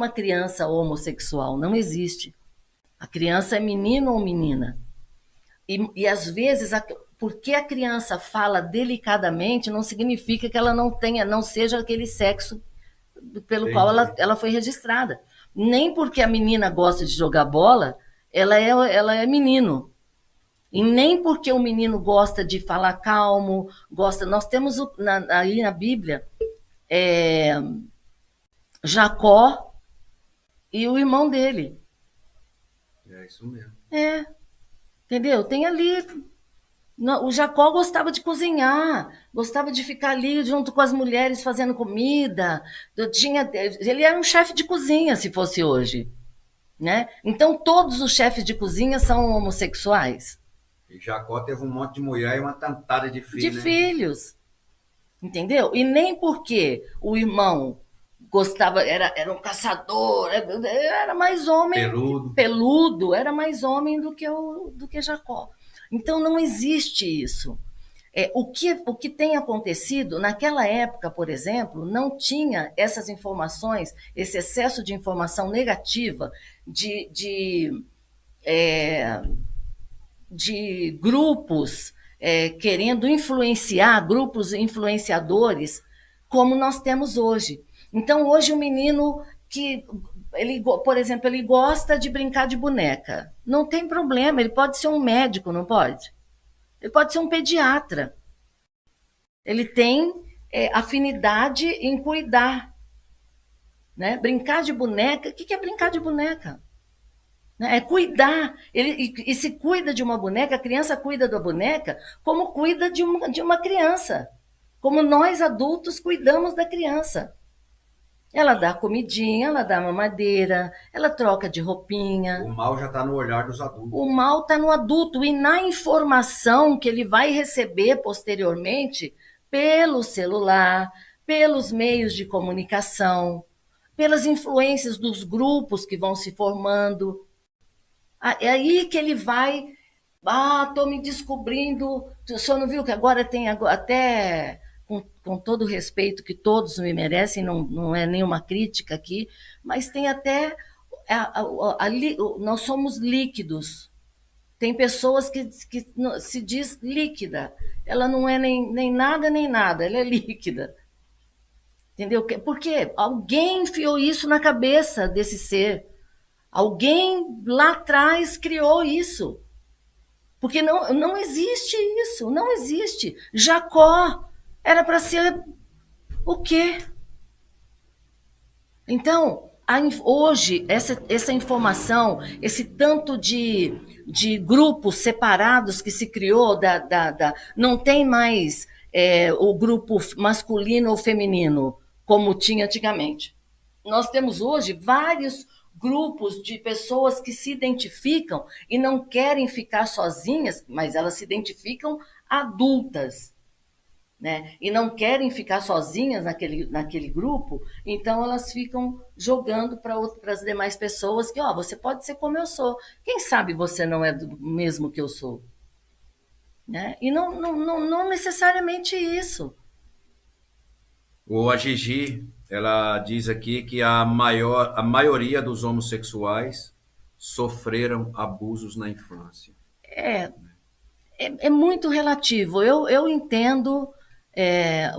uma criança homossexual, não existe. A criança é menino ou menina. E às vezes, porque a criança fala delicadamente, não significa que ela não seja aquele sexo pelo qual Entendi. ela foi registrada. Nem porque a menina gosta de jogar bola, ela é menino. E nem porque o menino gosta de falar calmo, gosta. Nós temos aí na Bíblia é, Jacó e o irmão dele. É isso mesmo. É, entendeu? Tem ali. O Jacó gostava de cozinhar, gostava de ficar ali junto com as mulheres fazendo comida. Ele era um chefe de cozinha, se fosse hoje, né? Então todos os chefes de cozinha são homossexuais, E Jacó teve um monte de mulher e uma tantada de de filho, né? filhos, entendeu? E nem porque o irmão era um caçador, era mais homem, Peludo. peludo, era mais homem do que Jacó. Então não existe isso. O que tem acontecido naquela época, por exemplo, não tinha essas informações, esse excesso de informação negativa de, de, é, de grupos querendo influenciar, grupos influenciadores, como nós temos hoje. Então, hoje, o menino que, por exemplo, ele gosta de brincar de boneca. Não tem problema, ele pode ser um médico, não pode? Ele pode ser um pediatra. Ele tem afinidade em cuidar. Né? Brincar de boneca, o que é brincar de boneca? Né? É cuidar. E se cuida de uma boneca, a criança cuida da boneca como cuida de uma criança. Como nós adultos cuidamos da criança. Ela dá comidinha, ela dá mamadeira, ela troca de O roupinha. mal já está no olhar dos adultos. O mal está no adulto e na informação que ele vai receber posteriormente pelo celular, pelos meios de comunicação, pelas influências dos grupos que vão se formando. É aí que ele vai. Ah, estou me descobrindo. O senhor não viu que agora tem até, com todo o respeito que todos me merecem, não é nenhuma crítica aqui, mas tem até. Nós somos líquidos. Tem pessoas que se diz líquida. Ela não é nem nada nem nada, ela é líquida. Entendeu? Porque alguém enfiou isso na cabeça desse ser. Alguém lá atrás criou isso. Porque não existe isso, não existe. Jacó era para ser o quê? Então, hoje, essa informação, esse tanto de grupos separados que se criou, não tem mais o grupo masculino ou feminino, como tinha antigamente. Nós temos hoje vários grupos de pessoas que se identificam e não querem ficar sozinhas, mas elas se identificam adultas, né? E não querem ficar sozinhas naquele grupo, então elas ficam jogando para as demais pessoas que, ó, você pode ser como eu sou. Quem sabe você não é do mesmo que eu sou, né? E não necessariamente isso. A Gigi, ela diz aqui que a maioria dos homossexuais sofreram abusos na infância. É muito relativo. Eu entendo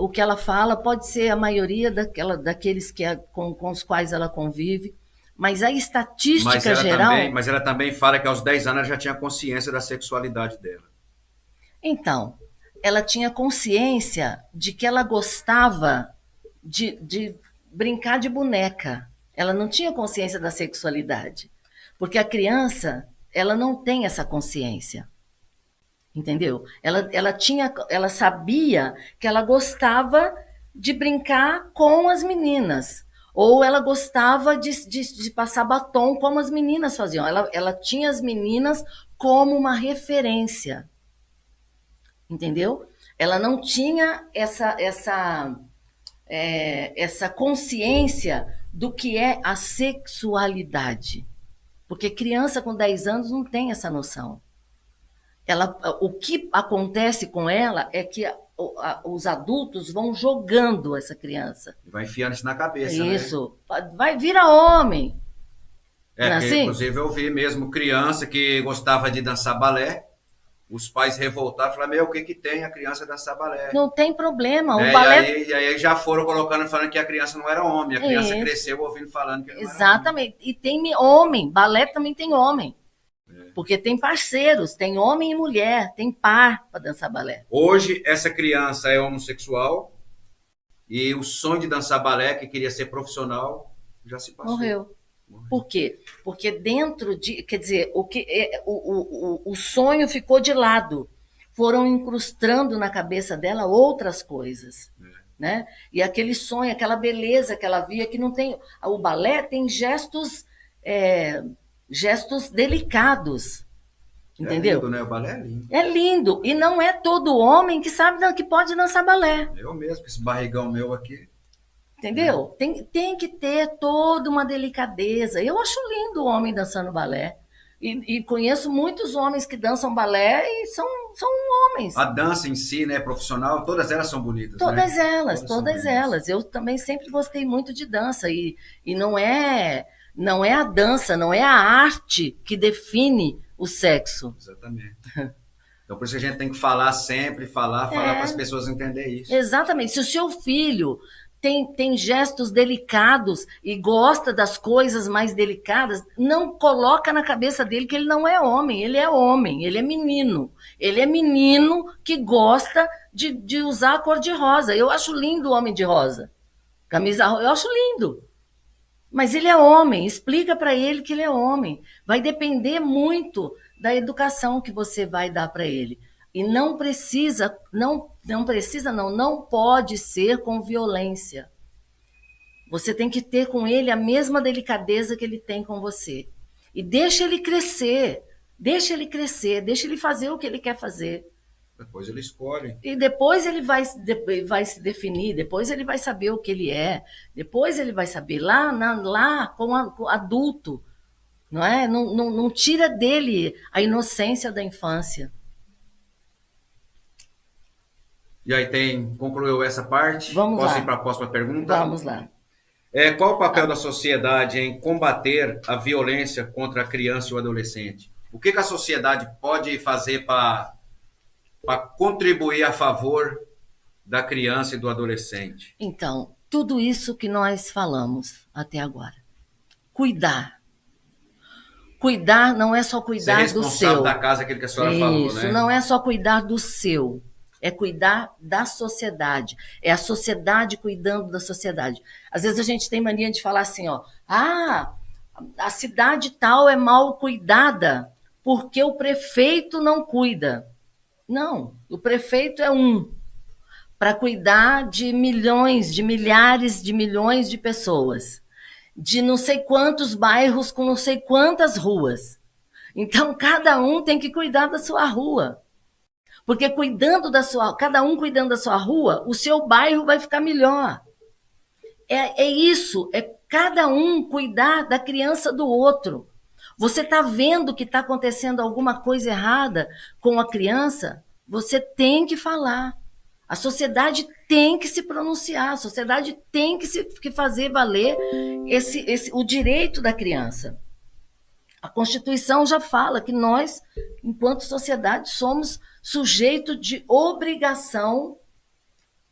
o que ela fala, pode ser a maioria daqueles com os quais ela convive, mas a estatística geral. Mas ela também fala que aos 10 anos ela já tinha consciência da sexualidade dela. Então, ela tinha consciência de que ela gostava de brincar de boneca. Ela não tinha consciência da sexualidade. Porque a criança, ela não tem essa consciência. Entendeu? Ela sabia que ela gostava de brincar com as meninas. Ou ela gostava de passar batom como as meninas faziam. Ela tinha as meninas como uma referência. Entendeu? Ela não tinha essa consciência do que é a sexualidade. Porque criança com 10 anos não tem essa noção. O que acontece com ela é que os adultos vão jogando essa criança. Vai enfiando isso na cabeça, né? Isso, vai virar homem. É, Não é porque, assim? inclusive, eu vi mesmo criança que gostava de dançar balé, os pais revoltados, falaram, meu, o que que tem a criança dançar balé? Não tem problema. O É, balé. e aí já foram colocando, falando que a criança não era homem. A criança É, cresceu ouvindo falando que ele não era homem. exatamente. E tem homem. Balé também tem homem. Porque tem parceiros, tem homem e mulher, tem par para dançar balé. Hoje, essa criança é homossexual e o sonho de dançar balé, que queria ser profissional, já se passou. Morreu. Por quê? Porque dentro de. Quer dizer, o sonho ficou de lado. Foram incrustando na cabeça dela outras coisas. Né? E aquele sonho, aquela beleza que ela via, que não tem. O balé tem gestos, gestos delicados. Entendeu? É lindo, né? O balé é lindo. É lindo. E não é todo homem que sabe que pode dançar balé. Eu mesmo, esse barrigão meu aqui. Entendeu? Tem que ter toda uma delicadeza. Eu acho lindo o homem dançando balé. E conheço muitos homens que dançam balé e são homens. A dança em si, né, profissional, todas elas são bonitas, Todas né? elas, todas elas. Eu também sempre gostei muito de dança. E não é a dança, não é a arte que define o sexo. Exatamente. Então, por isso que a gente tem que falar sempre, falar para as pessoas entenderem isso. Exatamente. Se o seu filho tem gestos delicados e gosta das coisas mais delicadas, não coloca na cabeça dele que ele não é homem, ele é homem, ele é menino. Ele é menino que gosta de usar a cor de rosa. Eu acho lindo o homem de rosa. Camisa rosa, eu acho lindo. Mas ele é homem, explica para ele que ele é homem. Vai depender muito da educação que você vai dar para ele. E não precisa, não pode ser com violência. Você tem que ter com ele a mesma delicadeza que ele tem com você. E deixa ele crescer, deixa ele fazer o que ele quer fazer. Depois ele escolhe. E depois ele vai se definir, depois ele vai saber o que ele é, depois ele vai saber lá com adulto, não é? Não tira dele a inocência da infância. E aí concluiu essa parte? Vamos Posso lá. ir para a próxima pergunta? Vamos lá. Qual o papel da sociedade em combater a violência contra a criança e o adolescente? O que a sociedade pode fazer para contribuir a favor da criança e do adolescente? Então, tudo isso que nós falamos até agora. Cuidar. Cuidar não é só cuidar do seu. Ser responsável da casa, aquilo que a senhora falou, né? Isso, não é só cuidar do seu. É cuidar da sociedade. É a sociedade cuidando da sociedade. Às vezes a gente tem mania de falar assim, ó, a cidade tal é mal cuidada porque o prefeito não cuida. Não, o prefeito é para cuidar de milhões, de milhares, de milhões de pessoas, de não sei quantos bairros com não sei quantas ruas. Então, cada um tem que cuidar da sua rua. Porque cada um cuidando da sua rua, o seu bairro vai ficar melhor. É isso, é cada um cuidar da criança do outro. Você está vendo que está acontecendo alguma coisa errada com a criança? Você tem que falar. A sociedade tem que se pronunciar, a sociedade tem que fazer valer o direito da criança. A Constituição já fala que nós, enquanto sociedade, somos sujeito de obrigação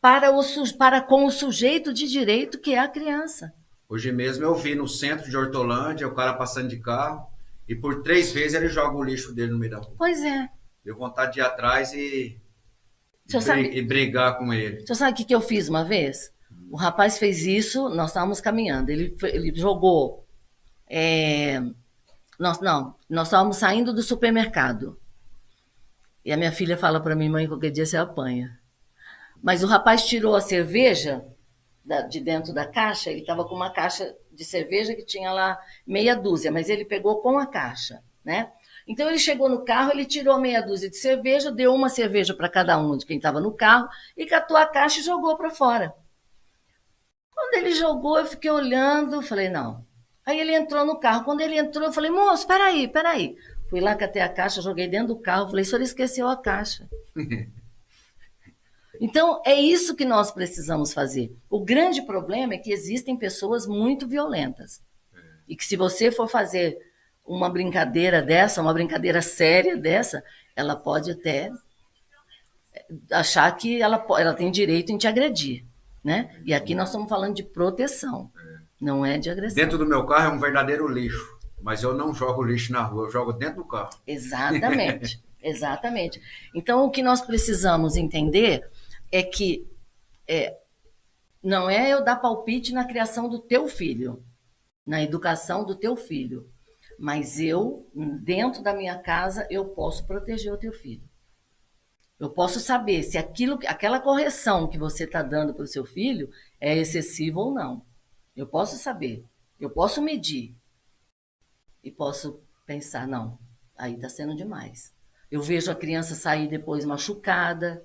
para com o sujeito de direito, que é a criança. Hoje mesmo eu vi no centro de Hortolândia o cara passando de carro e por 3 vezes ele joga o lixo dele no meio da rua. Pois é. Deu vontade de ir atrás e brigar com ele. Você sabe o que eu fiz uma vez? O rapaz fez isso, nós estávamos caminhando, ele jogou... Nós estávamos saindo do supermercado. E a minha filha fala para mim, mãe, qualquer dia você apanha. Mas o rapaz tirou a cerveja de dentro da caixa, ele estava com uma caixa de cerveja que tinha lá meia dúzia, mas ele pegou com a caixa, né? Então ele chegou no carro, ele tirou meia dúzia de cerveja, deu uma cerveja para cada um de quem estava no carro e catou a caixa e jogou para fora. Quando ele jogou, eu fiquei olhando, falei, não. Aí ele entrou no carro. Quando ele entrou, eu falei, moço, peraí. Fui lá, catei a caixa, joguei dentro do carro, falei, o senhor esqueceu a caixa. Então, é isso que nós precisamos fazer. O grande problema é que existem pessoas muito violentas. E que se você for fazer uma brincadeira dessa, uma brincadeira séria dessa, ela pode até achar que ela tem direito em te agredir, né? E aqui nós estamos falando de proteção, não é de agressão. Dentro do meu carro é um verdadeiro lixo, mas eu não jogo lixo na rua, eu jogo dentro do carro. Exatamente, exatamente. Então, o que nós precisamos entender é que não é eu dar palpite na criação do teu filho, na educação do teu filho, mas eu, dentro da minha casa, eu posso proteger o teu filho. Eu posso saber se aquela correção que você está dando para o seu filho é excessiva ou não. Eu posso saber, eu posso medir e posso pensar, não, aí está sendo demais. Eu vejo a criança sair depois machucada,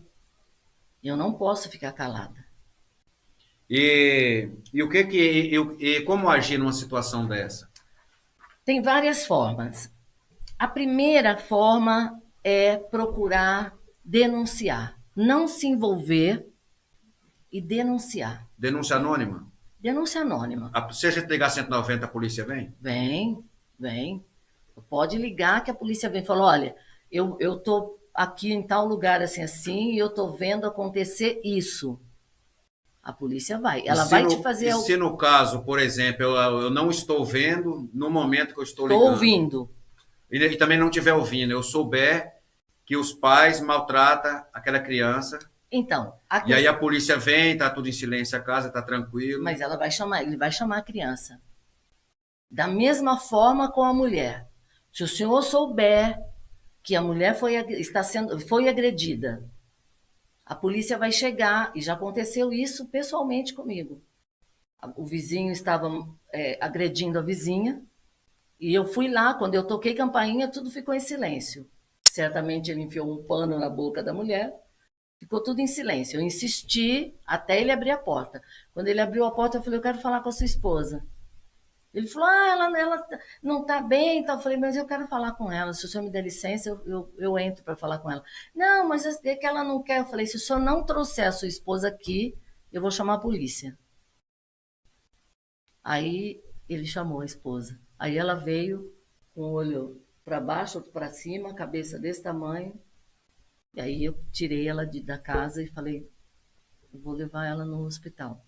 eu não posso ficar calada. E como agir numa situação dessa? Tem várias formas. A primeira forma é procurar denunciar, não se envolver e denunciar. Denúncia anônima? Denúncia anônima. Se a gente ligar 190, a polícia vem? Vem. Pode ligar que a polícia vem e fala, olha, eu tô aqui em tal lugar assim, e eu tô vendo acontecer isso. A polícia vai. Ela vai te fazer... Se no caso, por exemplo, eu não estou vendo no momento que eu estou ligando. Estou ouvindo. E também não estiver ouvindo, eu souber que os pais maltratam aquela criança. Então, e aí a polícia vem, tá tudo em silêncio, a casa tá tranquilo. Mas ele vai chamar a criança. Da mesma forma com a mulher. Se o senhor souber que a mulher foi agredida, a polícia vai chegar, e já aconteceu isso pessoalmente comigo. O vizinho estava agredindo a vizinha, e eu fui lá, quando eu toquei campainha, tudo ficou em silêncio. Certamente ele enfiou um pano na boca da mulher, ficou tudo em silêncio. Eu insisti até ele abrir a porta. Quando ele abriu a porta, eu falei, eu quero falar com a sua esposa. Ele falou, ela não está bem. Então, eu falei, mas eu quero falar com ela. Se o senhor me der licença, eu entro para falar com ela. Não, mas é que ela não quer. Eu falei, se o senhor não trouxer a sua esposa aqui, eu vou chamar a polícia. Aí ele chamou a esposa. Aí ela veio com o olho para baixo, outro para cima, a cabeça desse tamanho. E aí eu tirei ela da casa e falei, eu vou levar ela no hospital.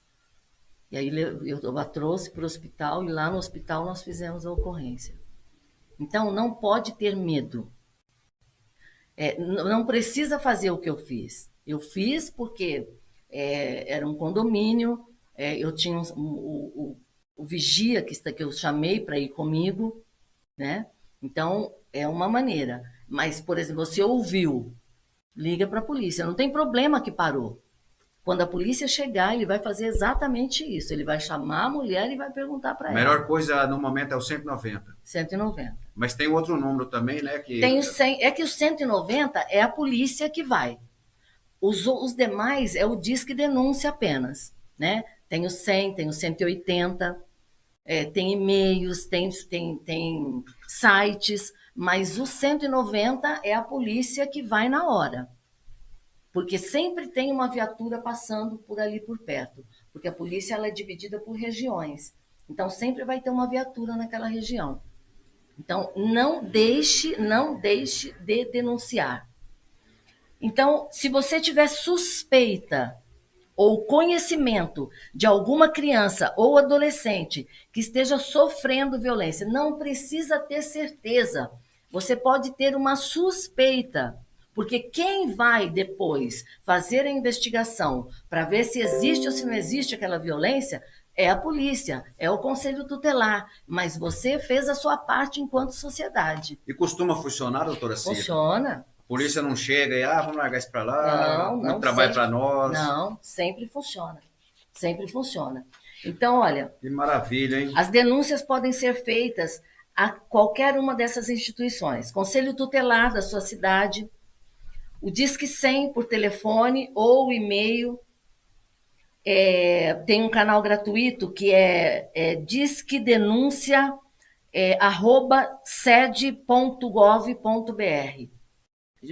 E aí eu a trouxe para o hospital e lá no hospital nós fizemos a ocorrência. Então não pode ter medo. Não precisa fazer o que eu fiz. Eu fiz porque era um condomínio, eu tinha o vigia que eu chamei para ir comigo, né? Então é uma maneira. Mas, por exemplo, você ouviu, liga para a polícia. Não tem problema que parou. Quando a polícia chegar, ele vai fazer exatamente isso. Ele vai chamar a mulher e vai perguntar para ela. A melhor coisa no momento é o 190. 190. Mas tem outro número também, né? Tem o 100, é que o 190 é a polícia que vai. Os demais é o Disque Denúncia apenas, né? Tem o 100, tem o 180, tem e-mails, tem sites, mas o 190 é a polícia que vai na hora. Porque sempre tem uma viatura passando por ali por perto. Porque a polícia ela é dividida por regiões. Então, sempre vai ter uma viatura naquela região. Então, não deixe de denunciar. Então, se você tiver suspeita ou conhecimento de alguma criança ou adolescente que esteja sofrendo violência, não precisa ter certeza. Você pode ter uma suspeita. Porque quem vai depois fazer a investigação para ver se existe ou se não existe aquela violência é a polícia, é o conselho tutelar. Mas você fez a sua parte enquanto sociedade. E costuma funcionar, doutora Cida? Funciona. A polícia não chega e, vamos largar isso para lá, não trabalho para nós. Não, sempre funciona. Sempre funciona. Então, olha... Que maravilha, hein? As denúncias podem ser feitas a qualquer uma dessas instituições. Conselho tutelar da sua cidade, o Disque 100 por telefone ou e-mail. Tem um canal gratuito que é Disque Denúncia @sede.gov.br.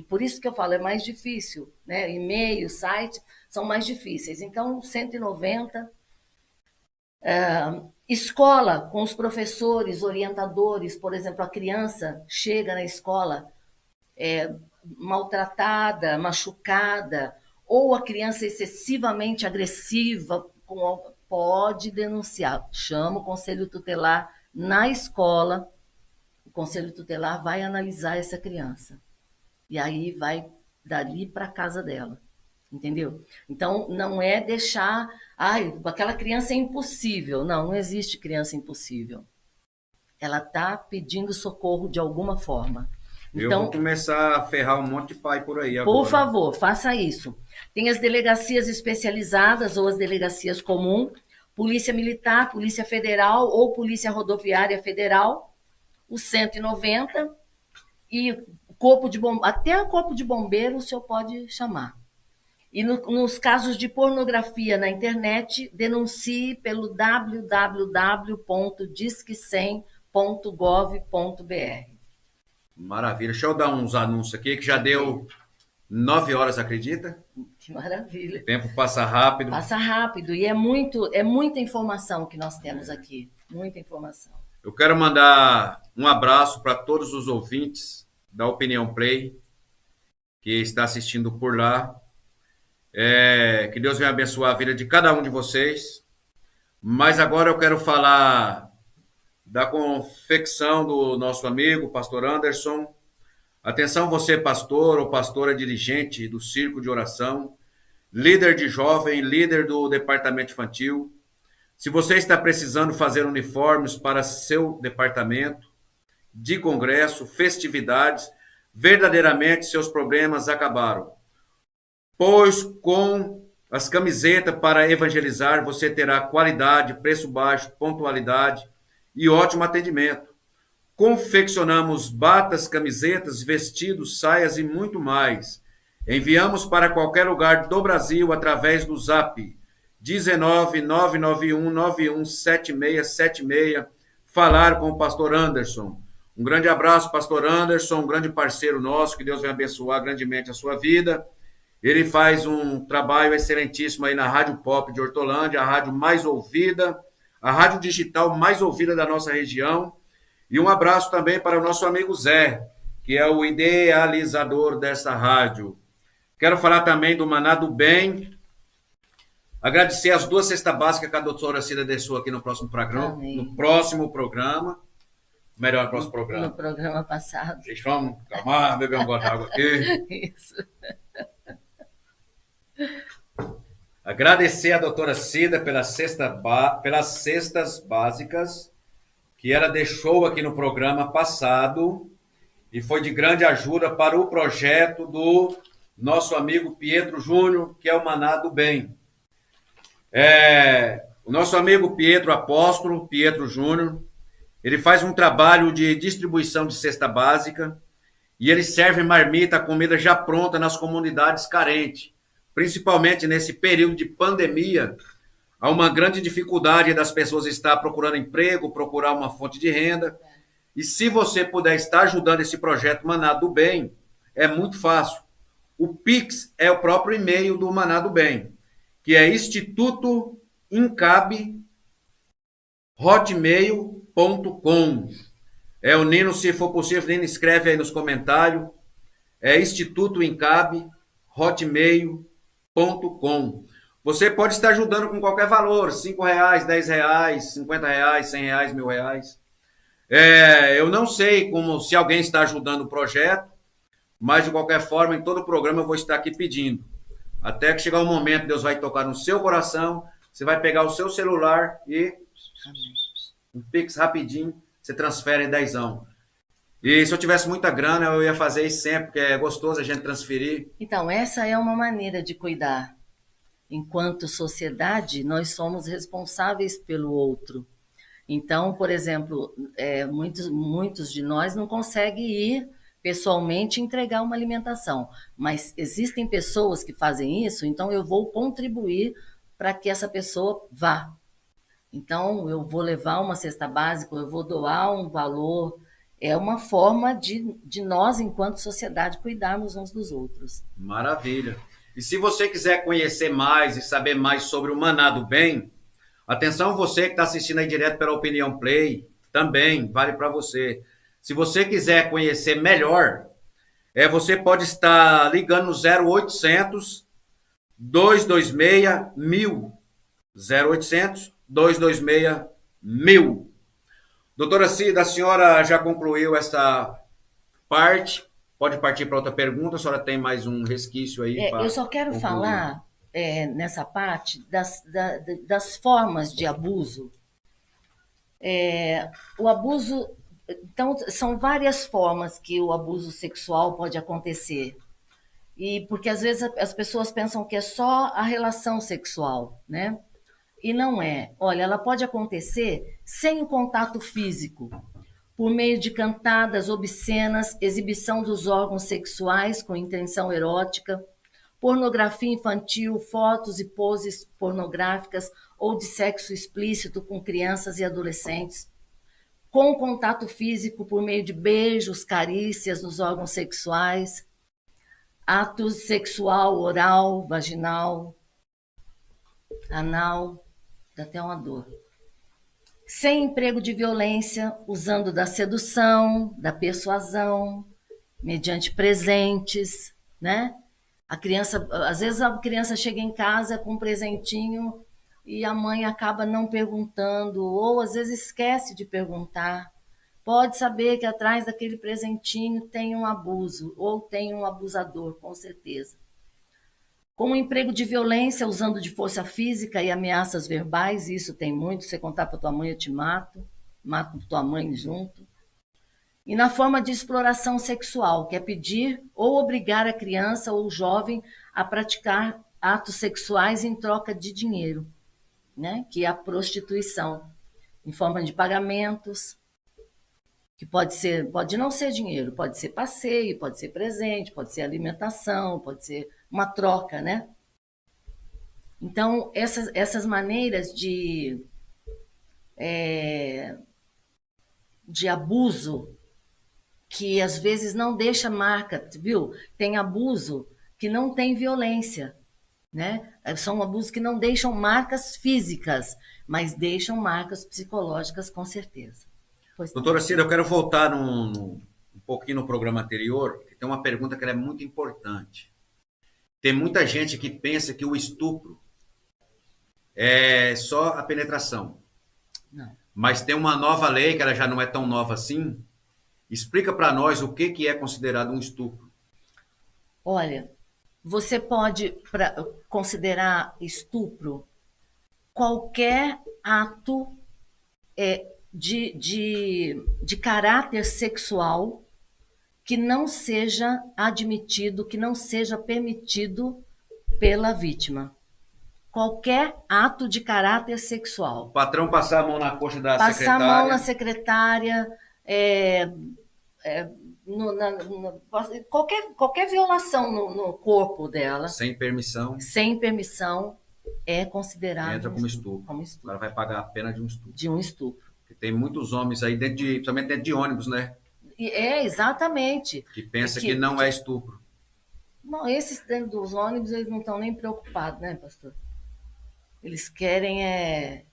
Por isso que eu falo, é mais difícil, né? E-mail, site, são mais difíceis. Então, 190. Escola, com os professores, orientadores, por exemplo, a criança chega na escola maltratada, machucada, ou a criança excessivamente agressiva, pode denunciar. Chama o conselho tutelar na escola, o conselho tutelar vai analisar essa criança. E aí vai dali para a casa dela. Entendeu? Então, não é deixar. Ai, aquela criança é impossível. Não, não existe criança impossível. Ela está pedindo socorro de alguma forma. Eu vou Então, começar a ferrar um monte de pai por aí por agora. favor, faça isso. Tem as delegacias especializadas ou as delegacias comuns, Polícia Militar, Polícia Federal ou Polícia Rodoviária Federal, o 190 e corpo de até o corpo de bombeiro o senhor pode chamar. E nos casos de pornografia na internet, denuncie pelo www.disque100.gov.br. Maravilha. Deixa eu dar uns anúncios aqui, que já deu 9 horas, acredita? Que maravilha. O tempo passa rápido. Passa rápido. E é muita informação que nós temos aqui. Muita informação. Eu quero mandar um abraço para todos os ouvintes da Opinião Play, que está assistindo por lá. Que Deus venha abençoar a vida de cada um de vocês. Mas agora eu quero falar da confecção do nosso amigo, pastor Anderson. Atenção você, pastor ou pastora dirigente do Círculo de Oração, líder de jovem, líder do departamento infantil. Se você está precisando fazer uniformes para seu departamento, de congresso, festividades, verdadeiramente seus problemas acabaram. Pois com as camisetas para evangelizar, você terá qualidade, preço baixo, pontualidade e ótimo atendimento. Confeccionamos batas, camisetas, vestidos, saias e muito mais. Enviamos para qualquer lugar do Brasil através do Zap 19991917676. Falar com o pastor Anderson. Um grande abraço, pastor Anderson, um grande parceiro nosso, que Deus venha abençoar grandemente a sua vida. Ele faz um trabalho excelentíssimo aí na Rádio Pop de Hortolândia, a rádio mais ouvida, a rádio digital mais ouvida da nossa região. E um abraço também para o nosso amigo Zé, que é o idealizador dessa rádio. Quero falar também do Maná do Bem. Agradecer as 2 cestas básicas que a doutora Cida deixou aqui no próximo programa. Amém. No próximo programa. Melhor, no próximo programa. No programa passado. Deixa eu calmar, beber um gole de água aqui. Isso. Agradecer a doutora Cida pelas cestas básicas que ela deixou aqui no programa passado e foi de grande ajuda para o projeto do nosso amigo Pietro Júnior, que é o Maná do Bem. O nosso amigo Pietro Apóstolo, Pietro Júnior, ele faz um trabalho de distribuição de cesta básica e ele serve marmita, comida já pronta nas comunidades carentes. Principalmente nesse período de pandemia, há uma grande dificuldade das pessoas estar procurando emprego, procurar uma fonte de renda. E se você puder estar ajudando esse projeto Maná do Bem, é muito fácil. O Pix é o próprio e-mail do Maná do Bem, que é institutoincab@hotmail.com. O Nino, se for possível, Nino, escreve aí nos comentários. É institutoincab@hotmail.com. Você pode estar ajudando com qualquer valor, R$5, R$10, R$50, R$100, R$1.000. Eu não sei se alguém está ajudando o projeto, mas de qualquer forma, em todo o programa eu vou estar aqui pedindo. Até que chegar o momento, Deus vai tocar no seu coração, você vai pegar o seu celular e um Pix rapidinho, você transfere em 10. E se eu tivesse muita grana, eu ia fazer isso sempre, porque é gostoso a gente transferir. Então, essa é uma maneira de cuidar. Enquanto sociedade, nós somos responsáveis pelo outro. Então, por exemplo, muitos de nós não conseguem ir pessoalmente entregar uma alimentação, mas existem pessoas que fazem isso, então eu vou contribuir para que essa pessoa vá. Então, eu vou levar uma cesta básica, eu vou doar um valor. É uma forma de nós, enquanto sociedade, cuidarmos uns dos outros. Maravilha. E se você quiser conhecer mais e saber mais sobre o Maná do Bem, atenção você que está assistindo aí direto pela Opinião Play, também vale para você. Se você quiser conhecer melhor, você pode estar ligando no 0800 226 1000. 0800 226 1000. Doutora Cida, a senhora já concluiu essa parte? Pode partir para outra pergunta, a senhora tem mais um resquício aí Eu para só quero concluir. falar nessa parte das formas de abuso. O abuso. Então, são várias formas que o abuso sexual pode acontecer. E porque às vezes as pessoas pensam que é só a relação sexual, né? E não é. Olha, ela pode acontecer sem o contato físico, por meio de cantadas obscenas, exibição dos órgãos sexuais com intenção erótica, pornografia infantil, fotos e poses pornográficas ou de sexo explícito com crianças e adolescentes, com contato físico por meio de beijos, carícias nos órgãos sexuais, atos sexual, oral, vaginal, anal, dá até uma dor. Sem emprego de violência, usando da sedução, da persuasão, mediante presentes, né? A criança, às vezes a criança chega em casa com um presentinho e a mãe acaba não perguntando, ou às vezes esquece de perguntar. Pode saber que atrás daquele presentinho tem um abuso, ou tem um abusador, com certeza. Com o emprego de violência, usando de força física e ameaças verbais, isso tem muito, você contar para tua mãe eu te mato, mato tua mãe junto. E na forma de exploração sexual, que é pedir ou obrigar a criança ou o jovem a praticar atos sexuais em troca de dinheiro, né? Que é a prostituição, em forma de pagamentos, que pode não ser dinheiro, pode ser passeio, pode ser presente, pode ser alimentação, pode ser uma troca, né? Então, essas maneiras de abuso que às vezes não deixa marca, viu? Tem abuso que não tem violência, né? São abusos que não deixam marcas físicas, mas deixam marcas psicológicas com certeza. Pois não. Doutora Cida, eu quero voltar um pouquinho no programa anterior, que tem uma pergunta que ela é muito importante. Tem muita gente que pensa que o estupro é só a penetração. Não. Mas tem uma nova lei, que ela já não é tão nova assim. Explica para nós o que é considerado um estupro. Olha, você pode considerar estupro qualquer ato de caráter sexual que não seja admitido, que não seja permitido pela vítima. Qualquer ato de caráter sexual. O patrão passar a mão na coxa da Passar a secretária. mão na secretária, qualquer violação no corpo dela, Sem permissão. sem permissão, é considerado Entra como estupro. como O cara vai pagar a pena de um estupro. de um estupro. Porque tem muitos homens aí, principalmente dentro de ônibus, né? Exatamente. Que pensa que não é estupro. Não, esses dentro dos ônibus, eles não estão nem preocupados, né, pastor? Eles querem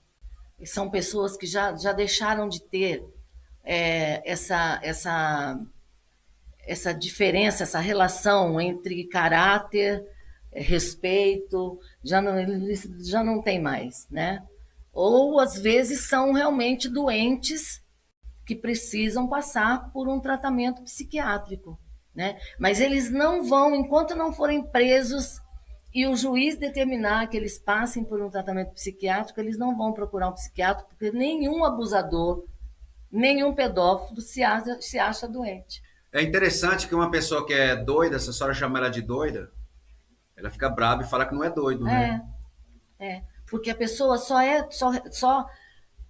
são pessoas que já deixaram de ter essa diferença, essa relação entre caráter, respeito, eles já não tem mais, né? Ou às vezes são realmente doentes que precisam passar por um tratamento psiquiátrico, né? Mas eles não vão, enquanto não forem presos e o juiz determinar que eles passem por um tratamento psiquiátrico, eles não vão procurar um psiquiatra, porque nenhum abusador, nenhum pedófilo se acha doente. É interessante que uma pessoa que é doida, se a senhora chama ela de doida, ela fica brava e fala que não é doido, né? Porque a pessoa só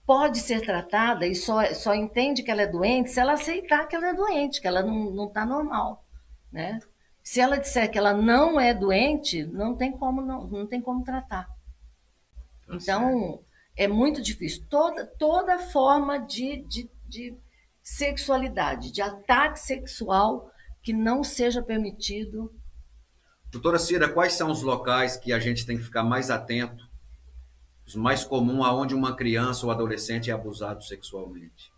pode ser tratada e só entende que ela é doente se ela aceitar que ela é doente, que ela não está normal, né? Se ela disser que ela não é doente, não tem como tratar. Tá Então, certo. é muito difícil. Toda forma de sexualidade, de ataque sexual que não seja permitido, Doutora Cida, quais são os locais que a gente tem que ficar mais atento, os mais comuns, aonde uma criança ou adolescente é abusado sexualmente?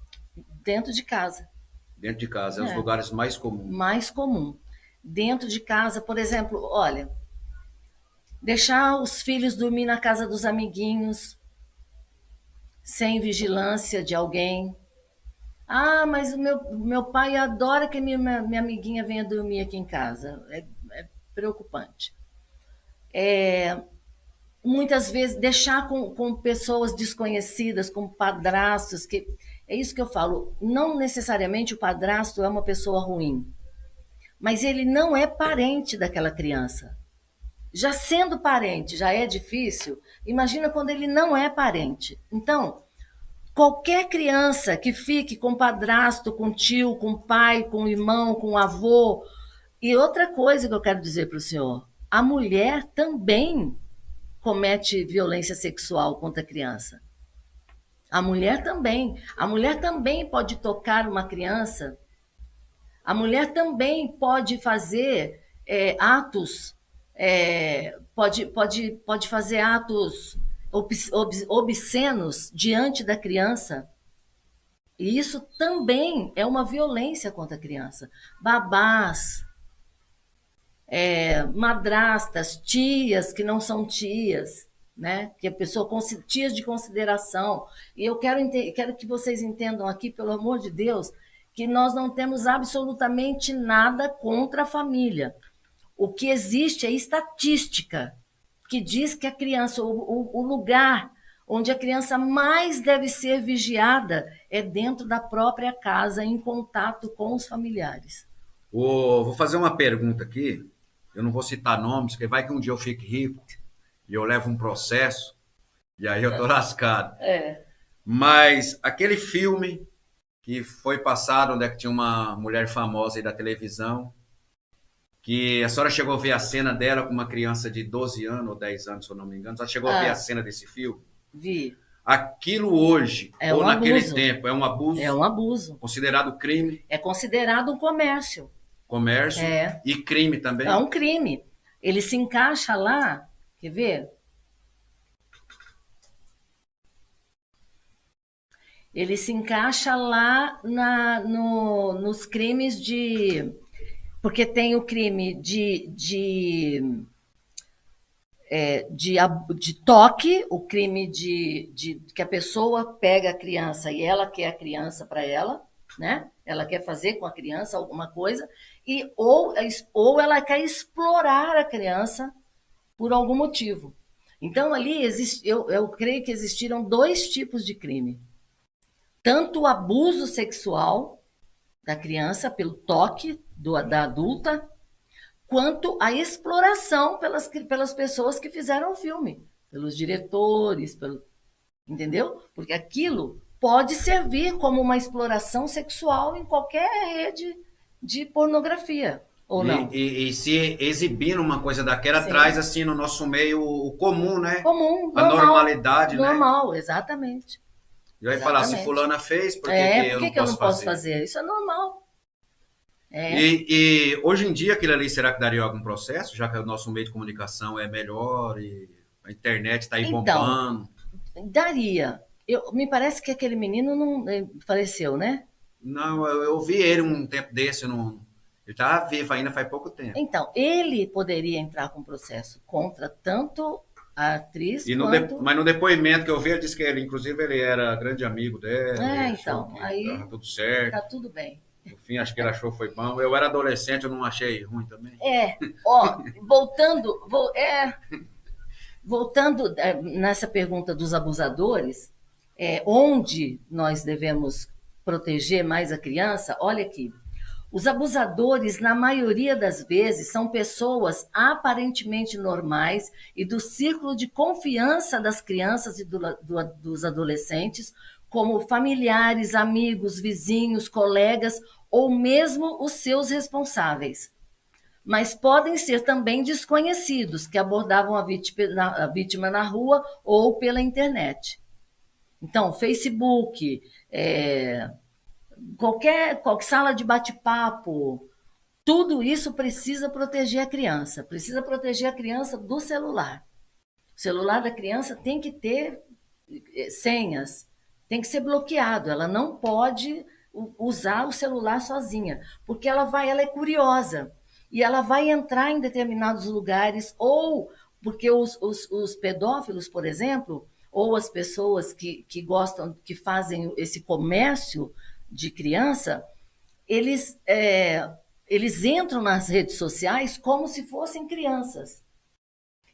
Dentro de casa. Dentro de casa, é os É, lugares mais comuns. mais comum. Dentro de casa, por exemplo, olha, deixar os filhos dormir na casa dos amiguinhos, sem vigilância de alguém. Ah, mas o meu pai adora que minha amiguinha venha dormir aqui em casa. É preocupante. Muitas vezes deixar com pessoas desconhecidas, com padrastos, que é isso que eu falo. Não necessariamente o padrasto é uma pessoa ruim, mas ele não é parente daquela criança. Já sendo parente já é difícil, imagina quando ele não é parente. Então, qualquer criança que fique com padrasto, com tio, com pai, com irmão, com avô. E outra coisa que eu quero dizer para o senhor: a mulher também comete violência sexual contra a criança. A mulher também. A mulher também pode tocar uma criança. A mulher também pode fazer atos, pode fazer atos obscenos diante da criança. E isso também é uma violência contra a criança. Babás, madrastas, tias que não são tias, né? Que a pessoa tias de consideração. E eu quero que vocês entendam aqui, pelo amor de Deus, que nós não temos absolutamente nada contra a família. O que existe é estatística que diz que a criança, o lugar onde a criança mais deve ser vigiada é dentro da própria casa, em contato com os familiares. Vou fazer uma pergunta aqui. Eu não vou citar nomes, porque vai que um dia eu fique rico e eu levo um processo, e aí eu tô lascado. É. Mas aquele filme que foi passado, onde é que tinha uma mulher famosa aí da televisão, que a senhora chegou a ver a cena dela com uma criança de 12 anos ou 10 anos, se eu não me engano. A senhora chegou a ver a Ah, cena desse filme? vi. Aquilo hoje, É ou um naquele abuso. tempo, é um É abuso, um abuso. considerado crime, É considerado um comércio. comércio É. e crime É também. um crime. Ele se encaixa lá, quer ver? Ele se encaixa lá nos crimes de. Porque tem o crime de toque, o crime de que a pessoa pega a criança e ela quer a criança para ela, né? Ela quer fazer com a criança alguma coisa, ou ela quer explorar a criança por algum motivo. Então, ali eu creio que existiram dois tipos de crime. Tanto o abuso sexual da criança pelo toque da adulta, quanto a exploração pelas pessoas que fizeram o filme, pelos diretores, entendeu? Porque aquilo pode servir como uma exploração sexual em qualquer rede de pornografia, ou não? E se exibir uma coisa daquela, traz Sim. assim no nosso meio o comum, né? Comum, A normal. normalidade, né? Normal, exatamente. E vai falar, se Exatamente. fulana fez, por que que Por eu que, não que eu não posso posso fazer? fazer? Isso é normal. É. E hoje em dia aquilo ali, será que daria algum processo? Já que o nosso meio de comunicação é melhor e a internet está aí Então, bombando. daria. Me parece que aquele menino não faleceu, né? Não, eu vi ele um tempo desse, não, ele estava vivo ainda faz pouco tempo. Então, ele poderia entrar com processo contra tanto a atriz E quanto. mas no depoimento que eu vi, ele disse que ele, inclusive, ele era grande amigo dela, ele achou Então, que aí estava tudo certo. tá tudo bem. No fim, acho que ele achou foi bom. Eu era adolescente, eu não achei ruim também. Ó, voltando nessa pergunta dos abusadores, onde nós devemos proteger mais a criança, olha aqui. Os abusadores, na maioria das vezes, são pessoas aparentemente normais e do círculo de confiança das crianças e dos adolescentes, como familiares, amigos, vizinhos, colegas ou mesmo os seus responsáveis. Mas podem ser também desconhecidos que abordavam a vítima na rua ou pela internet. Então, Facebook, qualquer sala de bate-papo, Tudo isso precisa proteger a criança do celular. O celular da criança tem que ter senhas, tem que ser bloqueado. Ela não pode usar o celular sozinha, porque ela é curiosa e ela vai entrar em determinados lugares, ou porque os pedófilos, por exemplo, ou as pessoas que gostam, que fazem esse comércio de criança, eles, eles entram nas redes sociais como se fossem crianças.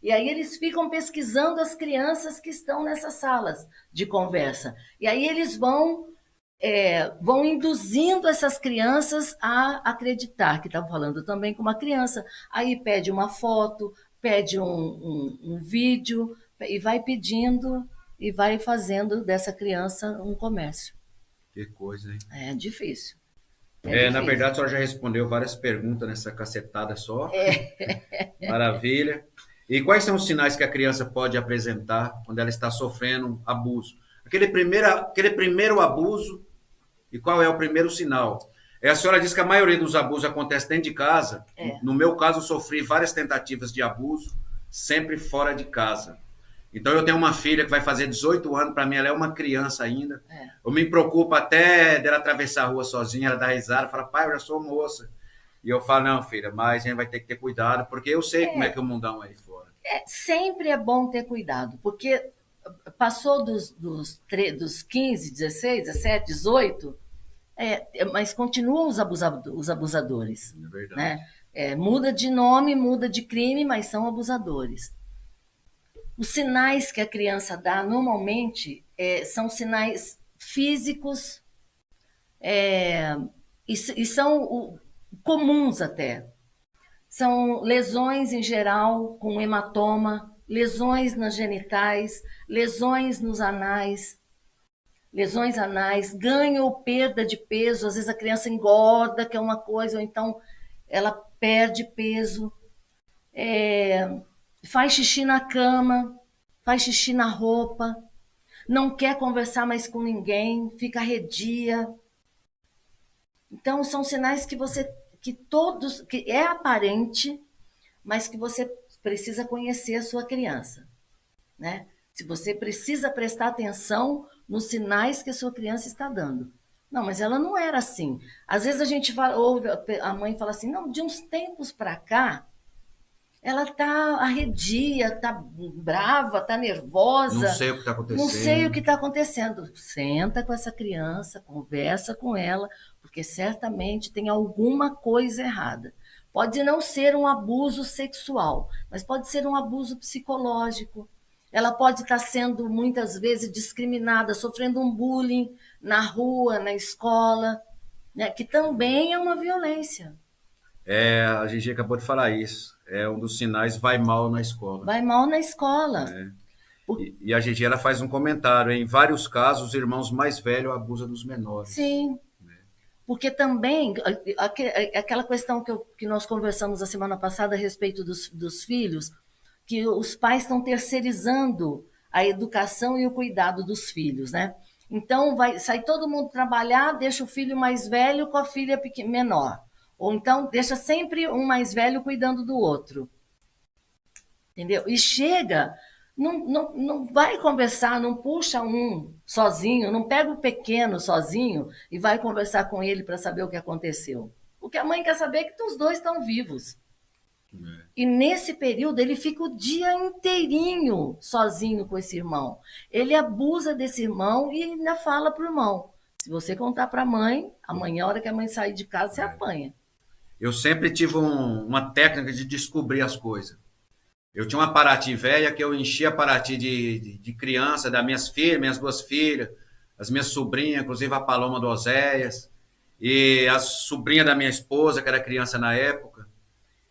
E aí eles ficam pesquisando as crianças que estão nessas salas de conversa. E aí eles vão induzindo essas crianças a acreditar que estão falando também com uma criança. Aí pede uma foto, pede um vídeo, e vai pedindo e vai fazendo dessa criança um comércio. Que coisa, hein? É difícil. Na verdade, a senhora já respondeu várias perguntas nessa cacetada só. Maravilha. E quais são os sinais que a criança pode apresentar quando ela está sofrendo abuso? Aquele primeiro abuso, e qual é o primeiro sinal? A senhora disse que a maioria dos abusos acontece dentro de casa. No meu caso, eu sofri várias tentativas de abuso, sempre fora de casa. Então, eu tenho uma filha que vai fazer 18 anos, para mim ela é uma criança ainda. Eu me preocupo até dela atravessar a rua sozinha, ela dá risada, fala, pai, eu já sou moça. E eu falo, não, filha, mas a gente vai ter que ter cuidado, porque eu sei como é que é o mundão aí fora. Sempre é bom ter cuidado, porque passou dos 15, 16, 17, 18, mas continuam os abusadores. É verdade. Né? Muda de nome, muda de crime, mas são abusadores. Os sinais que a criança dá, normalmente, são sinais físicos e são comuns até. São lesões em geral, com hematoma, lesões nas genitais, lesões nos anais, ganho ou perda de peso. Às vezes a criança engorda, que é uma coisa, ou então ela perde peso, faz xixi na cama, faz xixi na roupa, não quer conversar mais com ninguém, fica arredia. Então, são sinais que que é aparente, mas que você precisa conhecer a sua criança, né? Se você precisa prestar atenção nos sinais que a sua criança está dando. Não, mas ela não era assim. Às vezes a gente ouve a mãe fala assim, não, de uns tempos para cá, ela tá arredia, tá brava, tá nervosa. Não sei o que está acontecendo. Não sei o que está acontecendo. Senta com essa criança, conversa com ela, porque certamente tem alguma coisa errada. Pode não ser um abuso sexual, mas pode ser um abuso psicológico. Ela pode estar sendo, muitas vezes, discriminada, sofrendo um bullying na rua, na escola, né? Que também é uma violência. A Gigi acabou de falar isso. É um dos sinais, vai mal na escola. Vai mal na escola. E a Gigi, ela faz um comentário. Em vários casos, os irmãos mais velhos abusam dos menores. Sim. Porque também, aquela questão que nós conversamos a semana passada a respeito dos filhos, que os pais estão terceirizando a educação e o cuidado dos filhos, né? Então, sai todo mundo trabalhar, deixa o filho mais velho com a filha menor. Ou então, deixa sempre um mais velho cuidando do outro. Entendeu? E chega, não vai conversar, não puxa um sozinho, não pega o pequeno sozinho e vai conversar com ele para saber o que aconteceu. O que a mãe quer saber é que os dois estão vivos. E nesse período ele fica o dia inteirinho sozinho com esse irmão. Ele abusa desse irmão e ainda fala pro irmão. Se você contar para a mãe, amanhã, a hora que a mãe sair de casa, você apanha. Eu sempre tive uma técnica de descobrir as coisas. Eu tinha uma Paraty velha que eu enchia a Paraty de criança, das minhas filhas, minhas duas filhas, as minhas sobrinhas, inclusive a Paloma do Oséias, e a sobrinha da minha esposa, que era criança na época.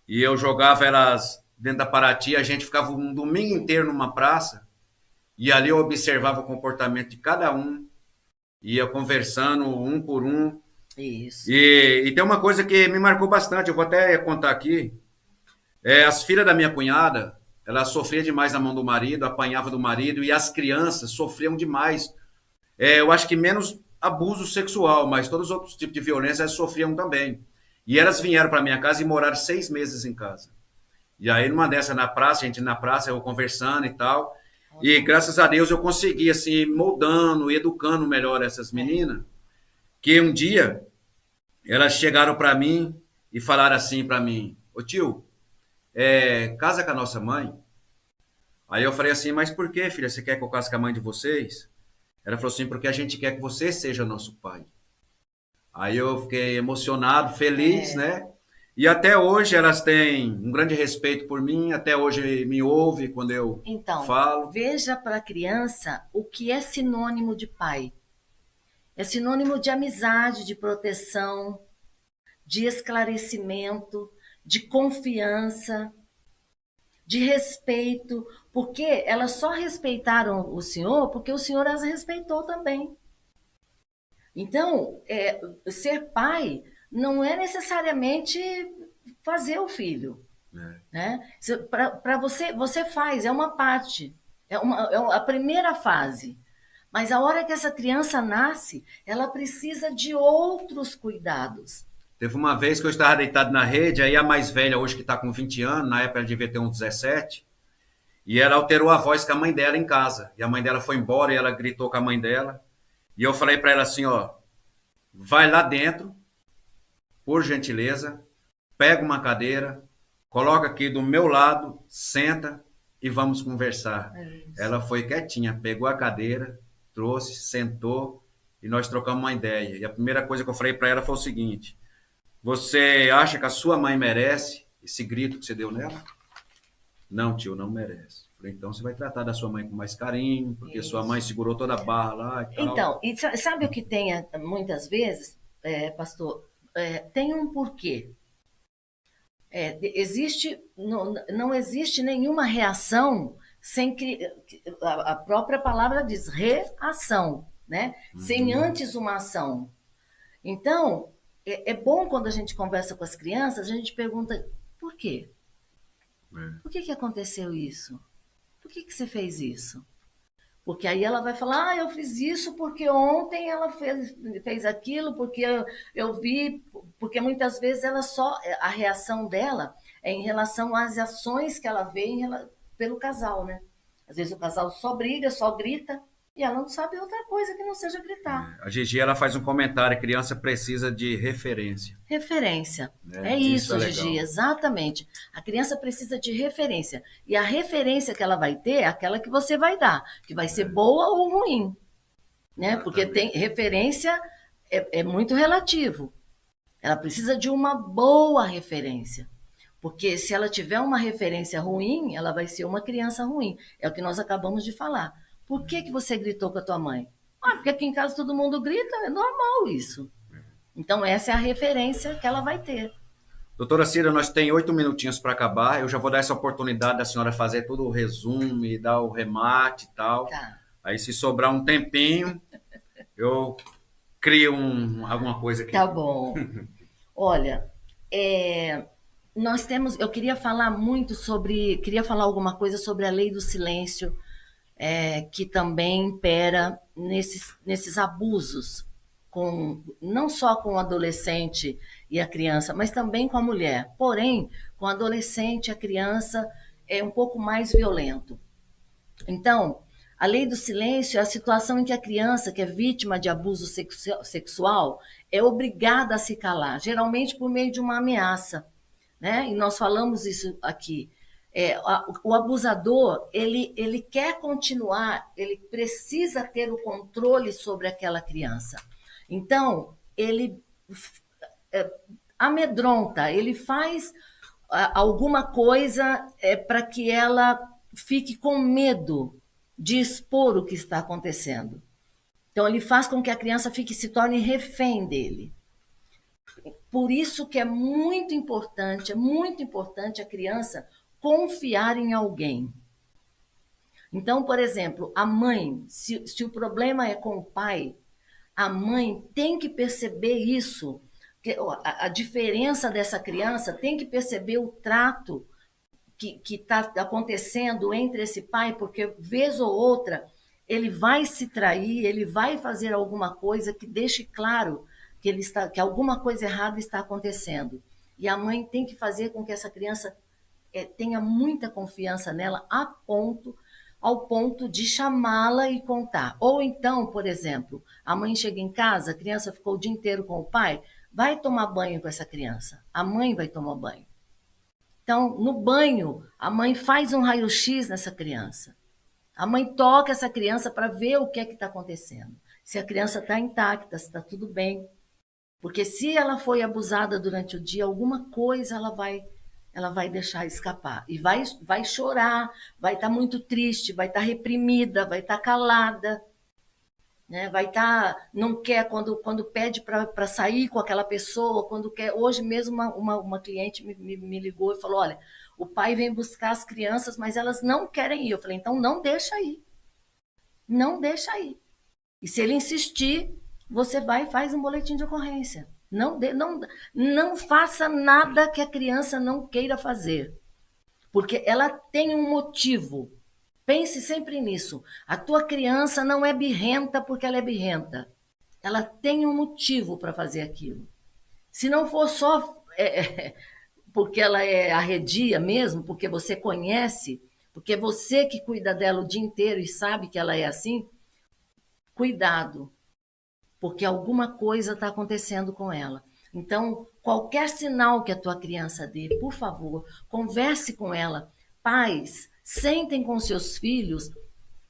E eu jogava elas dentro da Paraty, a gente ficava um domingo inteiro numa praça, e ali eu observava o comportamento de cada um, ia conversando um por um. Isso. E tem uma coisa que me marcou bastante, eu vou até contar aqui. As filhas da minha cunhada, ela sofria demais na mão do marido, apanhava do marido, e as crianças sofriam demais. Eu acho que menos abuso sexual, mas todos os outros tipos de violência elas sofriam também. E elas vieram para minha casa e moraram 6 meses em casa. E aí, numa dessa na praça, a gente na praça, eu conversando e tal. E graças a Deus eu consegui, assim, moldando, educando melhor essas meninas. Que um dia elas chegaram para mim e falaram assim para mim: Ô tio, casa com a nossa mãe? Aí eu falei assim: mas por que, filha? Você quer que eu case com a mãe de vocês? Ela falou assim: porque a gente quer que você seja nosso pai. Aí eu fiquei emocionado, feliz, É. né? E até hoje elas têm um grande respeito por mim, até hoje me ouve quando eu Então, falo. veja para a criança o que é sinônimo de pai. É sinônimo de amizade, de proteção, de esclarecimento, de confiança, de respeito, porque elas só respeitaram o senhor porque o senhor as respeitou também. Então, ser pai não é necessariamente fazer o filho, Né? né? Para você, você faz, é uma parte, a primeira fase. Mas a hora que essa criança nasce, ela precisa de outros cuidados. Teve uma vez que eu estava deitado na rede, aí a mais velha, hoje que está com 20 anos, na época ela devia ter uns 17, e ela alterou a voz com a mãe dela em casa. E a mãe dela foi embora e ela gritou com a mãe dela. E eu falei para ela assim, ó, vai lá dentro, por gentileza, pega uma cadeira, coloca aqui do meu lado, senta e vamos conversar. É isso. Ela foi quietinha, pegou a cadeira, trouxe, sentou e nós trocamos uma ideia. E a primeira coisa que eu falei para ela foi o seguinte: você acha que a sua mãe merece esse grito que você deu nela? Não, tio, não merece. Falei, então você vai tratar da sua mãe com mais carinho, porque sua mãe Isso. segurou toda a barra lá e tal. Então, e sabe o que tem muitas vezes, pastor? Tem um porquê. Não existe nenhuma reação sem que a própria palavra diz reação, né? Sem Uhum. antes uma ação. Então, é bom quando a gente conversa com as crianças, a gente pergunta por quê? É. Por que que aconteceu isso? Por que que você fez isso? Porque aí ela vai falar, eu fiz isso porque ontem ela fez aquilo, porque eu vi, porque muitas vezes a reação dela é em relação às ações que ela vê pelo casal, né? Às vezes o casal só briga, só grita, e ela não sabe outra coisa que não seja gritar. A Gigi ela faz um comentário: a criança precisa de referência. Referência. É Né? Isso é isso, Gigi, legal. exatamente. A criança precisa de referência. E a referência que ela vai ter é aquela que você vai dar, que vai ser boa ou ruim, né? Porque tem Exatamente. referência é muito relativo. Ela precisa de uma boa referência. Porque se ela tiver uma referência ruim, ela vai ser uma criança ruim. É o que nós acabamos de falar. Por que que você gritou com a tua mãe? Ah, porque aqui em casa todo mundo grita, é normal isso. Então essa é a referência que ela vai ter. Doutora Cira, nós temos 8 minutinhos para acabar. Eu já vou dar essa oportunidade da senhora fazer todo o resumo e dar o remate e tal. Tá, Aí, se sobrar um tempinho, eu crio alguma coisa tá aqui. bom. Olha, eu queria falar queria falar alguma coisa sobre a lei do silêncio, que também impera nesses abusos, não só com o adolescente e a criança, mas também com a mulher. Porém, com o adolescente e a criança é um pouco mais violento. Então, a lei do silêncio é a situação em que a criança que é vítima de abuso sexual é obrigada a se calar, geralmente por meio de uma ameaça, né? E nós falamos isso aqui. O abusador, ele quer continuar, ele precisa ter o controle sobre aquela criança. Então, ele amedronta, ele faz alguma coisa para que ela fique com medo de expor o que está acontecendo. Então, ele faz com que a criança se torne refém dele. Por isso que é muito importante a criança confiar em alguém. Então, por exemplo, a mãe, se o problema é com o pai, a mãe tem que perceber isso, que a diferença dessa criança, tem que perceber o trato que está acontecendo entre esse pai, porque vez ou outra ele vai se trair, ele vai fazer alguma coisa que deixe claro que alguma coisa errada está acontecendo. E a mãe tem que fazer com que essa criança tenha muita confiança nela ao ponto de chamá-la e contar. Ou então, por exemplo, a mãe chega em casa, a criança ficou o dia inteiro com o pai, vai tomar banho com essa criança. A mãe vai tomar banho. Então, no banho, a mãe faz um raio-x nessa criança. A mãe toca essa criança para ver o que é que está acontecendo. Se a criança está intacta, se está tudo bem. Porque se ela foi abusada durante o dia, alguma coisa ela vai deixar escapar. E vai chorar, vai estar muito triste, vai estar reprimida, vai estar calada, né? Vai estar, não quer quando pede para sair com aquela pessoa, quando quer. Hoje mesmo uma cliente me ligou e falou: olha, o pai vem buscar as crianças, mas elas não querem ir. Eu falei: então não deixa ir. Não deixa ir. E se ele insistir, você vai e faz um boletim de ocorrência. Não faça nada que a criança não queira fazer. Porque ela tem um motivo. Pense sempre nisso. A tua criança não é birrenta porque ela é birrenta. Ela tem um motivo para fazer aquilo. Se não for só porque ela é arredia mesmo, porque você conhece, porque é você que cuida dela o dia inteiro e sabe que ela é assim, cuidado, porque alguma coisa está acontecendo com ela. Então, qualquer sinal que a tua criança dê, por favor, converse com ela. Pais, sentem com seus filhos,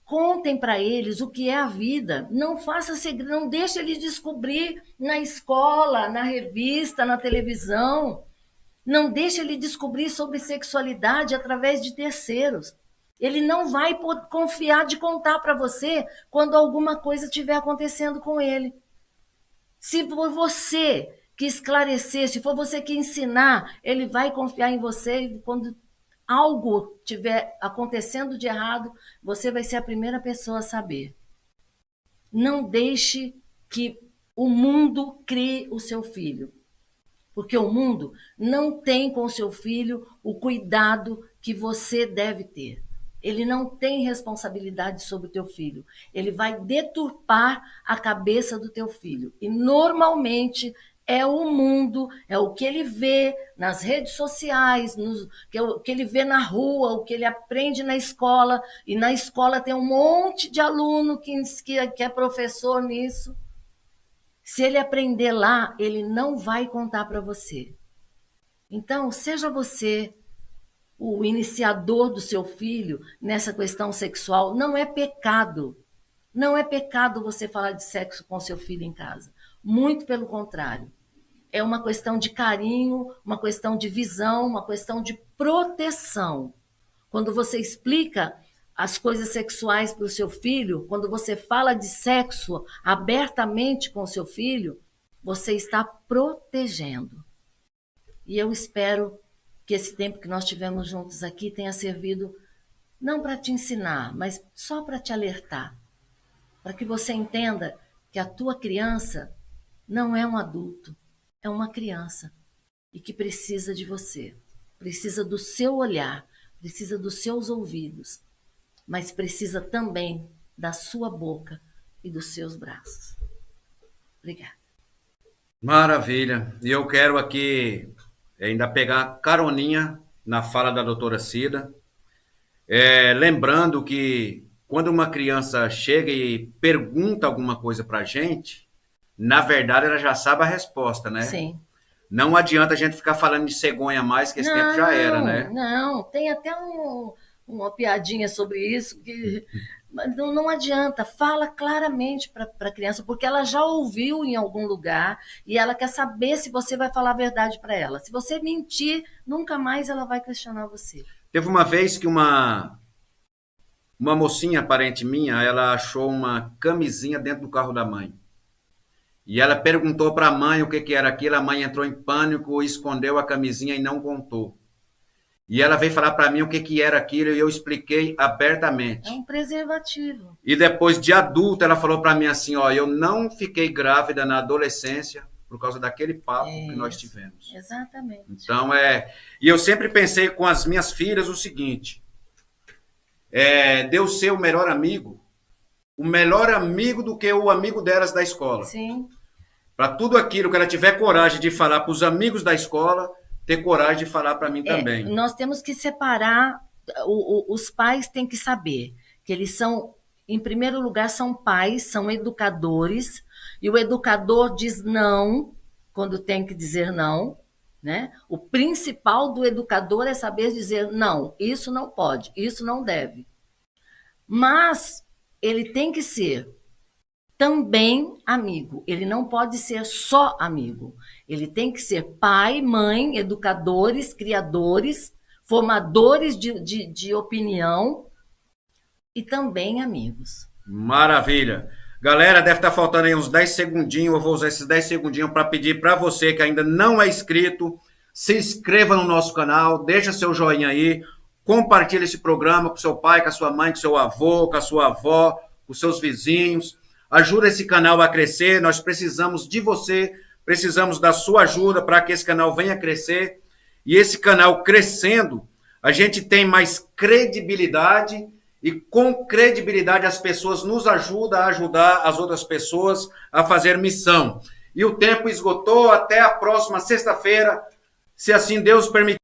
contem para eles o que é a vida. Não faça segredo, não deixe eles descobrir na escola, na revista, na televisão. Não deixe ele descobrir sobre sexualidade através de terceiros. Ele não vai confiar de contar para você quando alguma coisa estiver acontecendo com ele. Se for você que esclarecer, se for você que ensinar, ele vai confiar em você e quando algo estiver acontecendo de errado, você vai ser a primeira pessoa a saber. Não deixe que o mundo crie o seu filho. Porque o mundo não tem com o seu filho o cuidado que você deve ter. Ele não tem responsabilidade sobre o teu filho. Ele vai deturpar a cabeça do teu filho. E normalmente é o mundo, é o que ele vê nas redes sociais, o que ele vê na rua, o que ele aprende na escola. E na escola tem um monte de aluno que é professor nisso. Se ele aprender lá, ele não vai contar para você. Então, seja você o iniciador do seu filho nessa questão sexual. Não é pecado. Não é pecado você falar de sexo com seu filho em casa. Muito pelo contrário. É uma questão de carinho, uma questão de visão, uma questão de proteção. Quando você explica as coisas sexuais para o seu filho, quando você fala de sexo abertamente com o seu filho, você está protegendo. E eu espero que esse tempo que nós tivemos juntos aqui tenha servido não para te ensinar, mas só para te alertar, para que você entenda que a tua criança não é um adulto, é uma criança e que precisa de você, precisa do seu olhar, precisa dos seus ouvidos, mas precisa também da sua boca e dos seus braços. Obrigada. Maravilha. E eu quero aqui ainda pegar caroninha na fala da doutora Cida, lembrando que quando uma criança chega e pergunta alguma coisa para a gente, na verdade ela já sabe a resposta, né? Sim. Não adianta a gente ficar falando de cegonha mais, que esse tempo já era, né? Não, tem até uma piadinha sobre isso, que não adianta, fala claramente para a criança, porque ela já ouviu em algum lugar e ela quer saber se você vai falar a verdade para ela. Se você mentir, nunca mais ela vai questionar você. Teve uma vez que uma mocinha, parente minha, ela achou uma camisinha dentro do carro da mãe. E ela perguntou para a mãe o que era aquilo, a mãe entrou em pânico, escondeu a camisinha e não contou. E ela veio falar para mim o que era aquilo e eu expliquei abertamente. É um preservativo. E depois de adulta, ela falou para mim assim, ó, eu não fiquei grávida na adolescência por causa daquele papo que nós tivemos. Exatamente. Então, e eu sempre pensei com as minhas filhas o seguinte, de eu ser o melhor amigo do que o amigo delas da escola. Sim. Para tudo aquilo que ela tiver coragem de falar para os amigos da escola, ter coragem de falar para mim também. Nós temos que separar, os pais têm que saber que eles são, em primeiro lugar, são pais, são educadores, e o educador diz não quando tem que dizer não, né? O principal do educador é saber dizer não, isso não pode, isso não deve. Mas ele tem que ser também amigo. Ele não pode ser só amigo. Ele tem que ser pai, mãe, educadores, criadores, formadores de opinião e também amigos. Maravilha. Galera, deve estar faltando aí uns 10 segundinhos. Eu vou usar esses 10 segundinhos para pedir para você que ainda não é inscrito, se inscreva no nosso canal, deixa seu joinha aí, compartilhe esse programa com seu pai, com a sua mãe, com seu avô, com a sua avó, com seus vizinhos. Ajuda esse canal a crescer. Nós precisamos de você, precisamos da sua ajuda para que esse canal venha crescer. E esse canal crescendo, a gente tem mais credibilidade. E com credibilidade as pessoas nos ajudam a ajudar as outras pessoas a fazer missão. E o tempo esgotou, até a próxima sexta-feira, se assim Deus permitir.